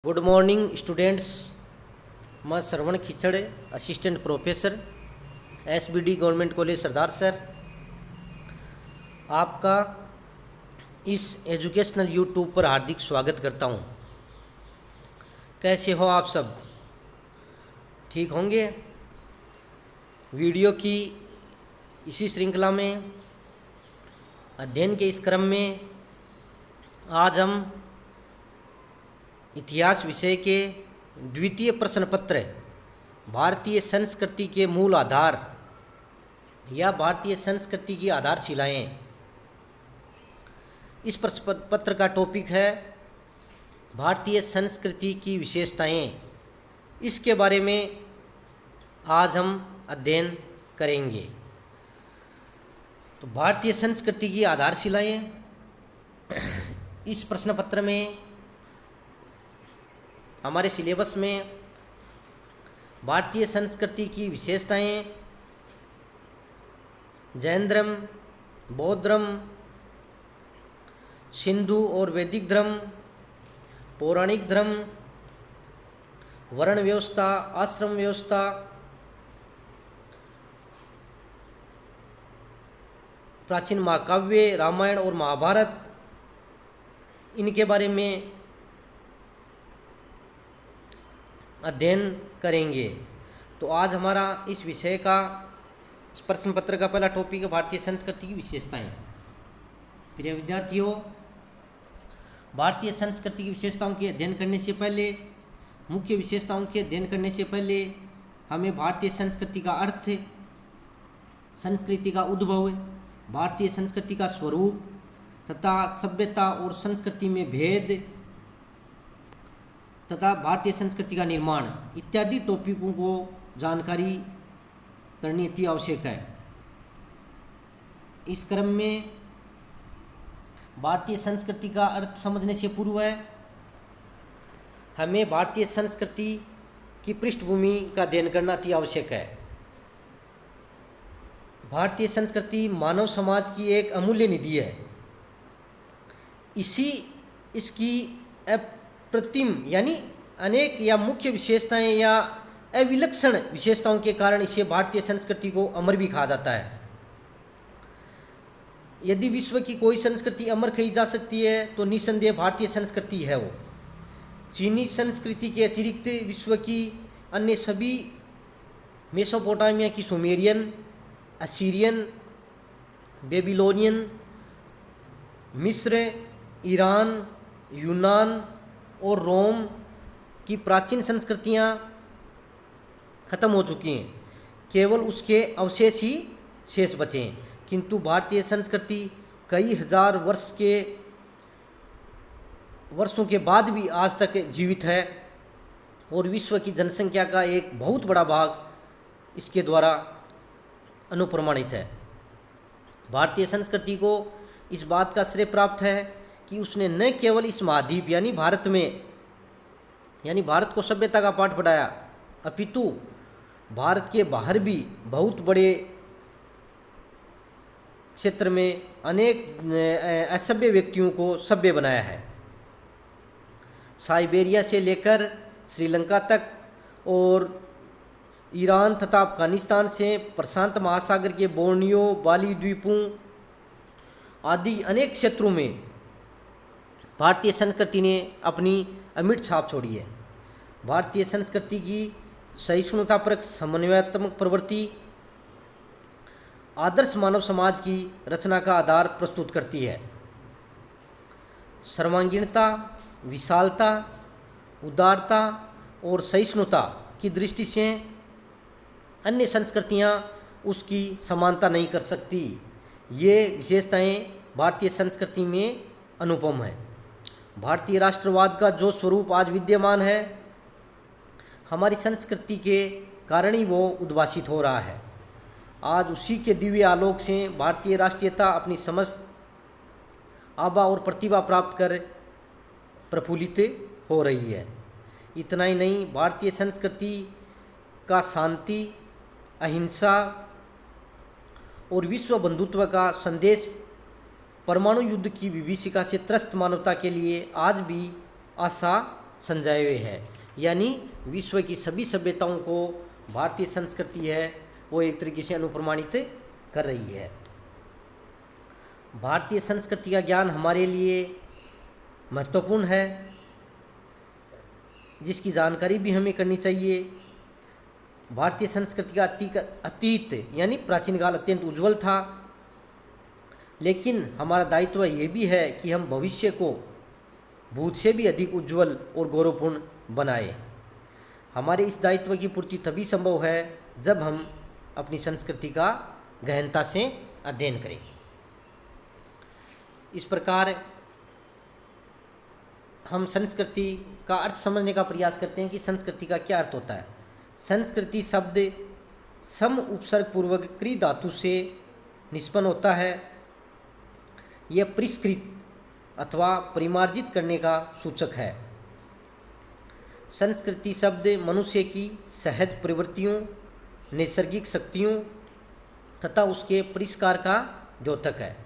Good morning students. मैं Shravan Khichad, assistant professor, SBD government college Sardarshahar, आपका इस एजुकेशनल यूट्यूब पर हार्दिक स्वागत करता हूं। कैसे हो आप सब? ठीक होंगे? वीडियो की इसी श्रृंखला में, अध्ययन के इस क्रम में आज हम इतिहास विषय के द्वितीय प्रश्न पत्र भारतीय संस्कृति के मूल आधार या भारतीय संस्कृति की आधारशिलाएं, इस प्रश्न पत्र का टॉपिक है भारतीय संस्कृति की विशेषताएं। इसके बारे में आज हम अध्ययन करेंगे। तो भारतीय संस्कृति की आधारशिलाएं, इस प्रश्न पत्र में हमारे सिलेबस में भारतीय संस्कृति की विशेषताएं जैन धर्म, बौद्ध धर्म, सिंधु और वैदिक धर्म, पौराणिक धर्म, वर्ण व्यवस्था, आश्रम व्यवस्था, प्राचीन महाकाव्य रामायण और महाभारत, इनके बारे में अध्ययन करेंगे। तो आज हमारा इस विषय का, इस प्रश्न पत्र का पहला टॉपिक है भारतीय संस्कृति की विशेषताएं। प्रिय विद्यार्थियों, भारतीय संस्कृति की विशेषताओं के अध्ययन करने से पहले, मुख्य विशेषताओं के अध्ययन करने से पहले हमें भारतीय संस्कृति का अर्थ, संस्कृति का उद्भव, भारतीय संस्कृति का स्वरूप तथा सभ्यता और संस्कृति में भेद तथा भारतीय संस्कृति का निर्माण इत्यादि टॉपिकों को जानकारी करनी अति आवश्यक है। इस क्रम में भारतीय संस्कृति का अर्थ समझने से पूर्व हमें भारतीय संस्कृति की पृष्ठभूमि का अध्ययन करना अति आवश्यक है। भारतीय संस्कृति मानव समाज की एक अमूल्य निधि है। इसकी अप्रतिम यानी अनेक या मुख्य विशेषताएं या अविलक्षण विशेषताओं के कारण इसे भारतीय संस्कृति को अमर भी कहा जाता है। यदि विश्व की कोई संस्कृति अमर कही जा सकती है तो निसंदेह भारतीय संस्कृति है वो। चीनी संस्कृति के अतिरिक्त विश्व की अन्य सभी, मेसोपोटामिया की सुमेरियन, असीरियन, बेबीलोनियन, मिस्र, ईरान, यूनान और रोम की प्राचीन संस्कृतियां खत्म हो चुकी हैं, केवल उसके अवशेष ही शेष बचे हैं। किंतु भारतीय संस्कृति कई हजार वर्षों के बाद भी आज तक जीवित है और विश्व की जनसंख्या का एक बहुत बड़ा भाग इसके द्वारा अनुप्रमाणित है। भारतीय संस्कृति को इस बात का श्रेय प्राप्त है कि उसने न केवल इस महाद्वीप यानी भारत में, यानी भारत को सभ्यता का पाठ पढ़ाया, अपितु भारत के बाहर भी बहुत बड़े क्षेत्र में अनेक असभ्य व्यक्तियों को सभ्य बनाया है। साइबेरिया से लेकर श्रीलंका तक और ईरान तथा अफगानिस्तान से प्रशांत महासागर के बोर्नियो, बाली द्वीपों आदि अनेक क्षेत्रों में भारतीय संस्कृति ने अपनी अमिट छाप छोड़ी है। भारतीय संस्कृति की सहिष्णुतापरक, समन्वयात्मक प्रवृत्ति आदर्श मानव समाज की रचना का आधार प्रस्तुत करती है। सर्वांगीणता, विशालता, उदारता और सहिष्णुता की दृष्टि से अन्य संस्कृतियां उसकी समानता नहीं कर सकती। ये विशेषताएं भारतीय संस्कृति में अनुपम है। भारतीय राष्ट्रवाद का जो स्वरूप आज विद्यमान है, हमारी संस्कृति के कारण ही वो उद्भासित हो रहा है। आज उसी के दिव्य आलोक से भारतीय राष्ट्रीयता अपनी समस्त आभा और प्रतिभा प्राप्त कर प्रफुल्लित हो रही है। इतना ही नहीं, भारतीय संस्कृति का शांति, अहिंसा और विश्व बंधुत्व का संदेश परमाणु युद्ध की विभीषिका से त्रस्त मानवता के लिए आज भी आशा समझाए हुए है। यानी विश्व की सभी सभ्यताओं को भारतीय संस्कृति है वो एक तरीके से अनुप्रमाणित कर रही है। भारतीय संस्कृति का ज्ञान हमारे लिए महत्वपूर्ण है, जिसकी जानकारी भी हमें करनी चाहिए। भारतीय संस्कृति का अतीत यानी प्राचीन काल अत्यंत उज्जवल था, लेकिन हमारा दायित्व ये भी है कि हम भविष्य को भूत से भी अधिक उज्जवल और गौरवपूर्ण बनाए। हमारे इस दायित्व की पूर्ति तभी संभव है जब हम अपनी संस्कृति का गहनता से अध्ययन करें। इस प्रकार हम संस्कृति का अर्थ समझने का प्रयास करते हैं कि संस्कृति का क्या अर्थ होता है। संस्कृति शब्द सम उपसर्ग पूर्वक क्री धातु से निष्पन्न होता है। यह परिष्कृत अथवा परिमार्जित करने का सूचक है। संस्कृति शब्द मनुष्य की सहज प्रवृत्तियों, नैसर्गिक शक्तियों तथा उसके परिष्कार का द्योतक है।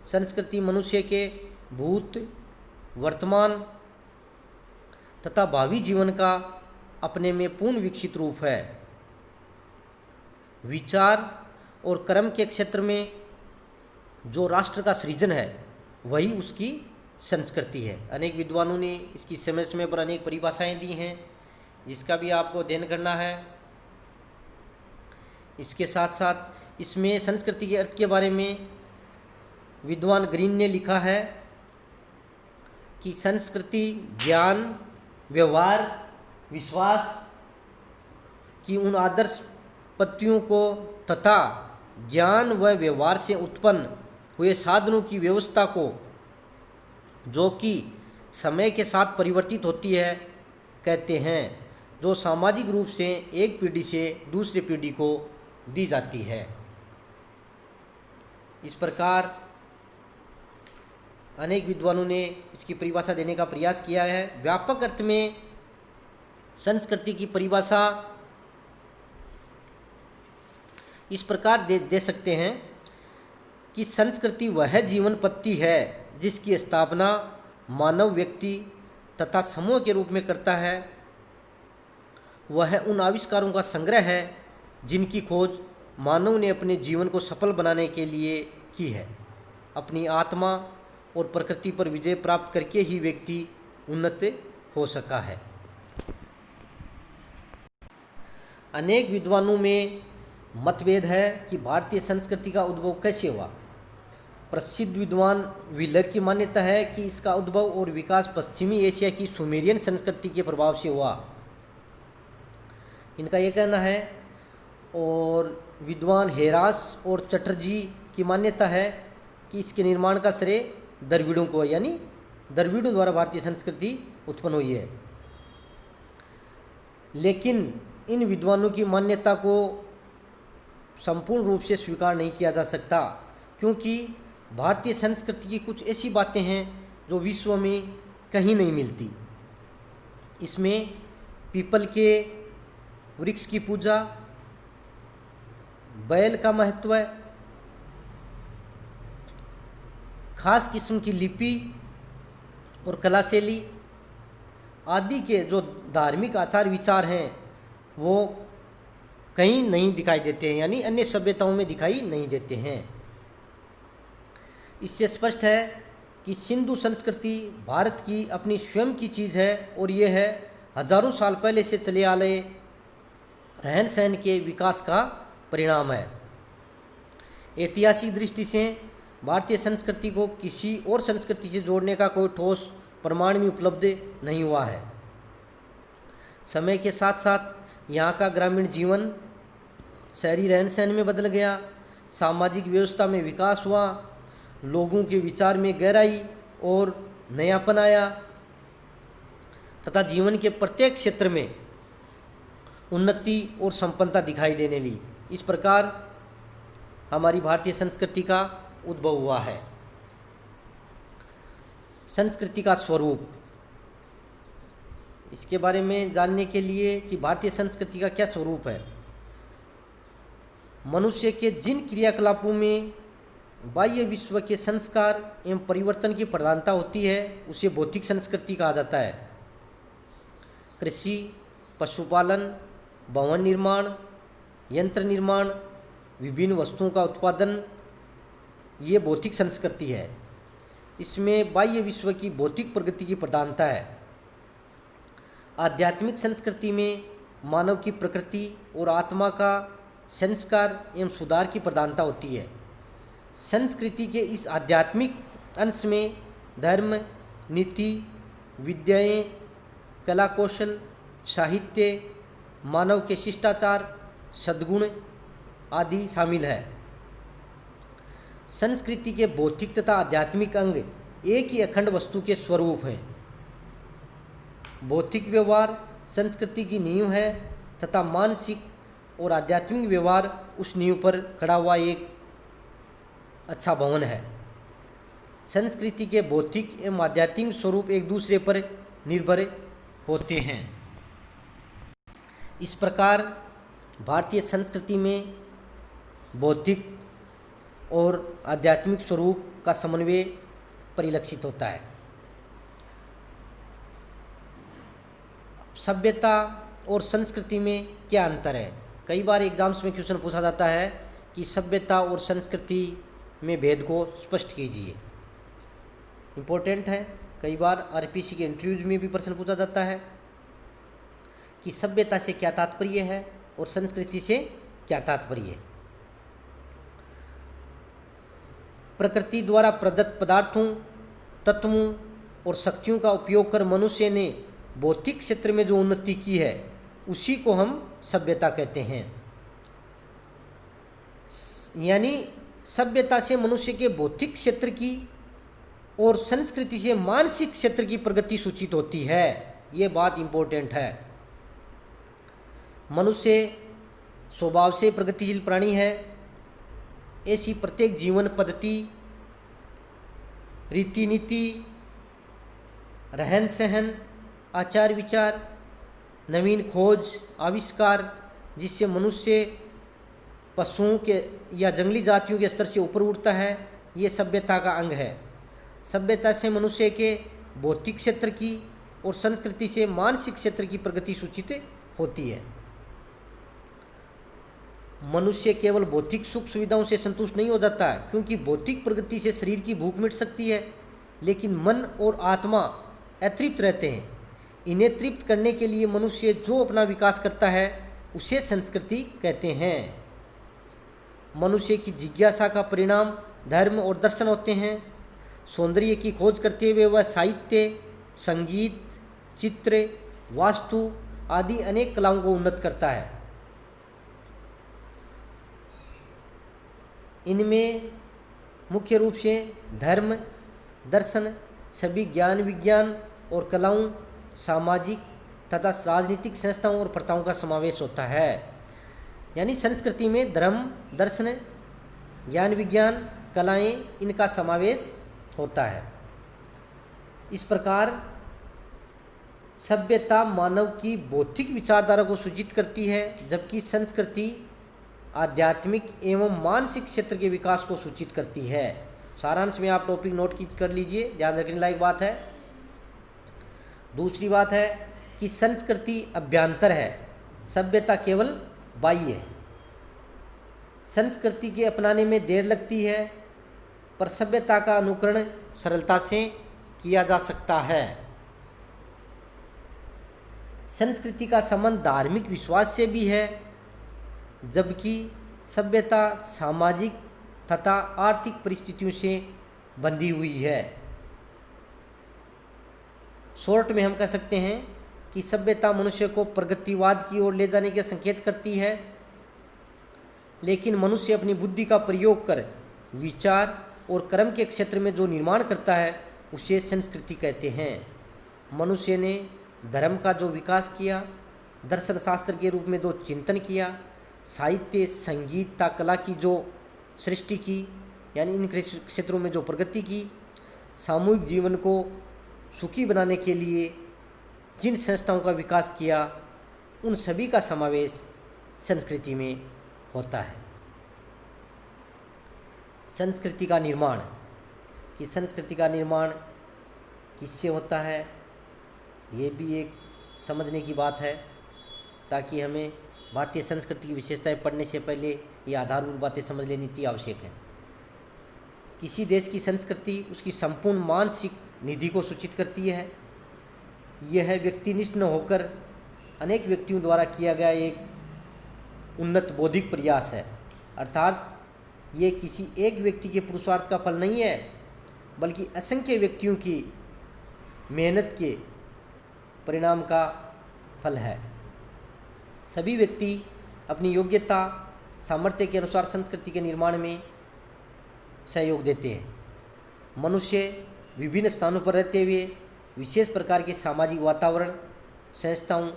संस्कृति मनुष्य के भूत, वर्तमान तथा भावी जीवन का अपने में पूर्ण विकसित रूप है। विचार और कर्म के क्षेत्र में जो राष्ट्र का सृजन है वही उसकी संस्कृति है। अनेक विद्वानों ने इसकी समय समय पर अनेक परिभाषाएं दी हैं, जिसका भी आपको अध्ययन करना है। इसके साथ साथ इसमें संस्कृति के अर्थ के बारे में विद्वान ग्रीन ने लिखा है कि संस्कृति ज्ञान, व्यवहार, विश्वास की उन आदर्श पत्तियों को तथा ज्ञान व व्यवहार से उत्पन्न हुए साधनों की व्यवस्था को, जो कि समय के साथ परिवर्तित होती है, कहते हैं, जो सामाजिक रूप से एक पीढ़ी से दूसरी पीढ़ी को दी जाती है। इस प्रकार अनेक विद्वानों ने इसकी परिभाषा देने का प्रयास किया है। व्यापक अर्थ में संस्कृति की परिभाषा इस प्रकार दे सकते हैं कि संस्कृति वह जीवन पद्धति है जिसकी स्थापना मानव व्यक्ति तथा समूह के रूप में करता है। वह उन आविष्कारों का संग्रह है जिनकी खोज मानव ने अपने जीवन को सफल बनाने के लिए की है। अपनी आत्मा और प्रकृति पर विजय प्राप्त करके ही व्यक्ति उन्नत हो सका है। अनेक विद्वानों में मतभेद है कि भारतीय संस्कृति का उद्भव कैसे हुआ। प्रसिद्ध विद्वान व्हीलर की मान्यता है कि इसका उद्भव और विकास पश्चिमी एशिया की सुमेरियन संस्कृति के प्रभाव से हुआ, इनका यह कहना है। और विद्वान हेरास और चटर्जी की मान्यता है कि इसके निर्माण का श्रेय द्रविड़ों को, यानी द्रविड़ों द्वारा भारतीय संस्कृति उत्पन्न हुई है। लेकिन इन विद्वानों की मान्यता को संपूर्ण रूप से स्वीकार नहीं किया जा सकता, क्योंकि भारतीय संस्कृति की कुछ ऐसी बातें हैं जो विश्व में कहीं नहीं मिलती। इसमें पीपल के वृक्ष की पूजा, बैल का महत्व, खास किस्म की लिपि और कला शैली आदि के जो धार्मिक आचार विचार हैं वो कहीं नहीं दिखाई देते हैं, यानी अन्य सभ्यताओं में दिखाई नहीं देते हैं। इससे स्पष्ट है कि सिंधु संस्कृति भारत की अपनी स्वयं की चीज़ है और ये है हजारों साल पहले से चले आ रहे रहन सहन के विकास का परिणाम है। ऐतिहासिक दृष्टि से भारतीय संस्कृति को किसी और संस्कृति से जोड़ने का कोई ठोस प्रमाण भी उपलब्ध नहीं हुआ है। समय के साथ साथ यहाँ का ग्रामीण जीवन शहरी रहन सहन में बदल गया, सामाजिक व्यवस्था में विकास हुआ, लोगों के विचार में गहराई और नयापन आया तथा जीवन के प्रत्येक क्षेत्र में उन्नति और संपन्नता दिखाई देने ली। इस प्रकार हमारी भारतीय संस्कृति का उद्भव हुआ है। संस्कृति का स्वरूप, इसके बारे में जानने के लिए कि भारतीय संस्कृति का क्या स्वरूप है। मनुष्य के जिन क्रियाकलापों में बाह्य विश्व के संस्कार एवं परिवर्तन की प्रधानता होती है उसे भौतिक संस्कृति कहा जाता है। कृषि, पशुपालन, भवन निर्माण, यंत्र निर्माण, विभिन्न वस्तुओं का उत्पादन, ये भौतिक संस्कृति है। इसमें बाह्य विश्व की भौतिक प्रगति की प्रधानता है। आध्यात्मिक संस्कृति में मानव की प्रकृति और आत्मा का संस्कार एवं सुधार की प्रधानता होती है। संस्कृति के इस आध्यात्मिक अंश में धर्म, नीति, विद्याएं, कला कौशल, साहित्य, मानव के शिष्टाचार, सद्गुण आदि शामिल है। संस्कृति के भौतिक तथा आध्यात्मिक अंग एक ही अखंड वस्तु के स्वरूप हैं। भौतिक व्यवहार संस्कृति की नींव है तथा मानसिक और आध्यात्मिक व्यवहार उस नींव पर खड़ा हुआ एक अच्छा भवन है। संस्कृति के भौतिक एवं आध्यात्मिक स्वरूप एक दूसरे पर निर्भर होते हैं। इस प्रकार भारतीय संस्कृति में भौतिक और आध्यात्मिक स्वरूप का समन्वय परिलक्षित होता है। सभ्यता और संस्कृति में क्या अंतर है? कई बार एग्जाम्स में क्वेश्चन पूछा जाता है कि सभ्यता और संस्कृति में भेद को स्पष्ट कीजिए। इम्पोर्टेंट है। कई बार आरपीसी के इंटरव्यूज में भी प्रश्न पूछा जाता है कि सभ्यता से क्या तात्पर्य है और संस्कृति से क्या तात्पर्य है। प्रकृति द्वारा प्रदत्त पदार्थों, तत्वों और शक्तियों का उपयोग कर मनुष्य ने भौतिक क्षेत्र में जो उन्नति की है उसी को हम सभ्यता कहते हैं। यानी सभ्यता से मनुष्य के भौतिक क्षेत्र की और संस्कृति से मानसिक क्षेत्र की प्रगति सूचित होती है। ये बात इम्पोर्टेंट है। मनुष्य स्वभाव से प्रगतिशील प्राणी है। ऐसी प्रत्येक जीवन पद्धति, रीति नीति, रहन सहन, आचार विचार, नवीन खोज, आविष्कार, जिससे मनुष्य पशुओं के या जंगली जातियों के स्तर से ऊपर उठता है, ये सभ्यता का अंग है। सभ्यता से मनुष्य के भौतिक क्षेत्र की और संस्कृति से मानसिक क्षेत्र की प्रगति सूचित होती है। मनुष्य केवल भौतिक सुख सुविधाओं से संतुष्ट नहीं हो जाता है, क्योंकि भौतिक प्रगति से शरीर की भूख मिट सकती है, लेकिन मन और आत्मा अतृप्त रहते हैं। इन्हें तृप्त करने के लिए मनुष्य जो अपना विकास करता है उसे संस्कृति कहते हैं। मनुष्य की जिज्ञासा का परिणाम धर्म और दर्शन होते हैं। सौंदर्य की खोज करते हुए वह साहित्य, संगीत, चित्र, वास्तु आदि अनेक कलाओं को उन्नत करता है। इनमें मुख्य रूप से धर्म, दर्शन, सभी ज्ञान विज्ञान और कलाओं, सामाजिक तथा राजनीतिक संस्थाओं और प्रथाओं का समावेश होता है। यानी संस्कृति में धर्म, दर्शन, ज्ञान विज्ञान, कलाएं, इनका समावेश होता है। इस प्रकार सभ्यता मानव की भौतिक विचारधारा को सूचित करती है, जबकि संस्कृति आध्यात्मिक एवं मानसिक क्षेत्र के विकास को सूचित करती है। सारांश में आप टॉपिक नोट कर लीजिए, ध्यान रखने लायक बात है। दूसरी बात है कि संस्कृति अभ्यंतर है, सभ्यता केवल बाह्य है। संस्कृति के अपनाने में देर लगती है, पर सभ्यता का अनुकरण सरलता से किया जा सकता है। संस्कृति का संबंध धार्मिक विश्वास से भी है, जबकि सभ्यता सामाजिक तथा आर्थिक परिस्थितियों से बंधी हुई है। शॉर्ट में हम कह सकते हैं कि सभ्यता मनुष्य को प्रगतिवाद की ओर ले जाने के संकेत करती है, लेकिन मनुष्य अपनी बुद्धि का प्रयोग कर विचार और कर्म के क्षेत्र में जो निर्माण करता है उसे संस्कृति कहते हैं। मनुष्य ने धर्म का जो विकास किया, दर्शन शास्त्र के रूप में जो चिंतन किया, साहित्य, संगीत तथा कला की जो सृष्टि की, यानी इन क्षेत्रों में जो प्रगति की, सामूहिक जीवन को सुखी बनाने के लिए जिन संस्थाओं का विकास किया, उन सभी का समावेश संस्कृति में होता है। संस्कृति का निर्माण, कि संस्कृति का निर्माण किससे होता है, ये भी एक समझने की बात है, ताकि हमें भारतीय संस्कृति की विशेषताएं पढ़ने से पहले ये आधारभूत बातें समझ लेनी अति आवश्यक है। किसी देश की संस्कृति उसकी संपूर्ण मानसिक निधि को सूचित करती है। यह व्यक्तिनिष्ठ न होकर अनेक व्यक्तियों द्वारा किया गया एक उन्नत बौद्धिक प्रयास है, अर्थात ये किसी एक व्यक्ति के पुरुषार्थ का फल नहीं है, बल्कि असंख्य व्यक्तियों की मेहनत के परिणाम का फल है। सभी व्यक्ति अपनी योग्यता सामर्थ्य के अनुसार संस्कृति के निर्माण में सहयोग देते हैं। मनुष्य विभिन्न स्थानों पर रहते हुए विशेष प्रकार के सामाजिक वातावरण, संस्थाओं,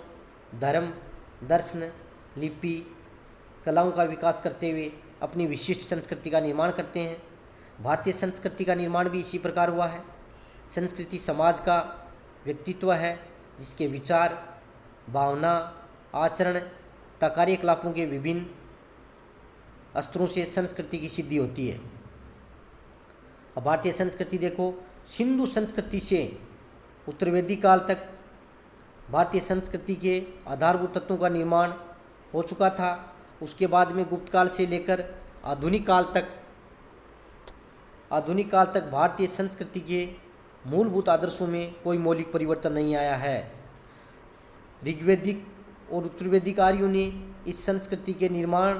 धर्म, दर्शन, लिपि, कलाओं का विकास करते हुए अपनी विशिष्ट संस्कृति का निर्माण करते हैं। भारतीय संस्कृति का निर्माण भी इसी प्रकार हुआ है। संस्कृति समाज का व्यक्तित्व है, जिसके विचार, भावना, आचरण तथा कार्यकलापों के विभिन्न स्तरों से संस्कृति की सिद्धि होती है। अब भारतीय संस्कृति देखो, सिंधु संस्कृति से उत्तर वैदिक काल तक भारतीय संस्कृति के आधारभूत तत्वों का निर्माण हो चुका था। उसके बाद में गुप्त काल से लेकर आधुनिक काल तक भारतीय संस्कृति के मूलभूत आदर्शों में कोई मौलिक परिवर्तन नहीं आया है। ऋग्वैदिक और उत्तर वैदिक आर्यों ने इस संस्कृति के निर्माण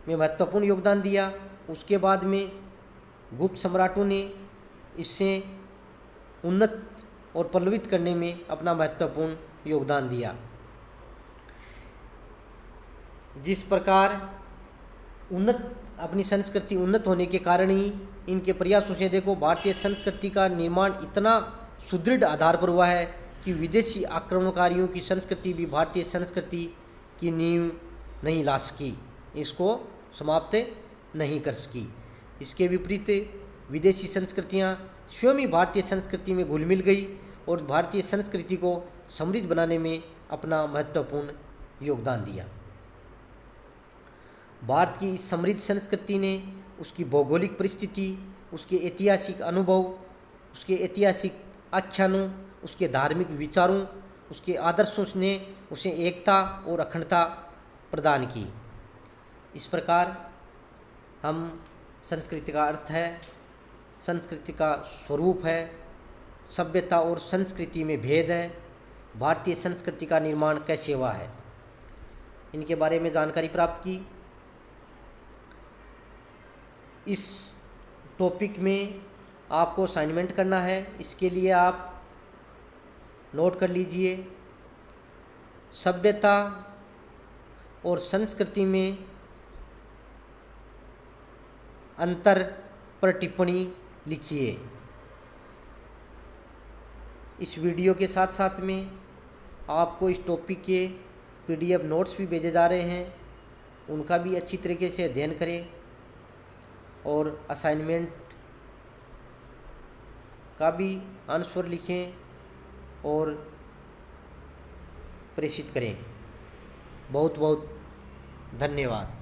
में महत्वपूर्ण योगदान दिया। उसके बाद में गुप्त सम्राटों ने इससे उन्नत और पल्लवित करने में अपना महत्वपूर्ण योगदान दिया। जिस प्रकार अपनी संस्कृति उन्नत होने के कारण ही इनके प्रयासों से देखो भारतीय संस्कृति का निर्माण इतना सुदृढ़ आधार पर हुआ है कि विदेशी आक्रमणकारियों की संस्कृति भी भारतीय संस्कृति की नींव नहीं ला सकी, इसको समाप्त नहीं कर सकी। इसके विपरीत विदेशी संस्कृतियाँ स्वयं ही भारतीय संस्कृति में घुल मिल गई और भारतीय संस्कृति को समृद्ध बनाने में अपना महत्वपूर्ण योगदान दिया। भारत की इस समृद्ध संस्कृति ने उसकी भौगोलिक परिस्थिति, उसके ऐतिहासिक अनुभव, उसके ऐतिहासिक आख्यानों, उसके धार्मिक विचारों, उसके आदर्शों ने उसे एकता और अखंडता प्रदान की। इस प्रकार हम संस्कृति का अर्थ है, संस्कृति का स्वरूप है, सभ्यता और संस्कृति में भेद है, भारतीय संस्कृति का निर्माण कैसे हुआ है, इनके बारे में जानकारी प्राप्त की। इस टॉपिक में आपको असाइनमेंट करना है, इसके लिए आप नोट कर लीजिए। सभ्यता और संस्कृति में अंतर पर टिप्पणी लिखिए। इस वीडियो के साथ साथ में आपको इस टॉपिक के PDF नोट्स भी भेजे जा रहे हैं, उनका भी अच्छी तरीके से अध्ययन करें और असाइनमेंट का भी आंसर लिखें और प्रेषित करें। बहुत बहुत धन्यवाद।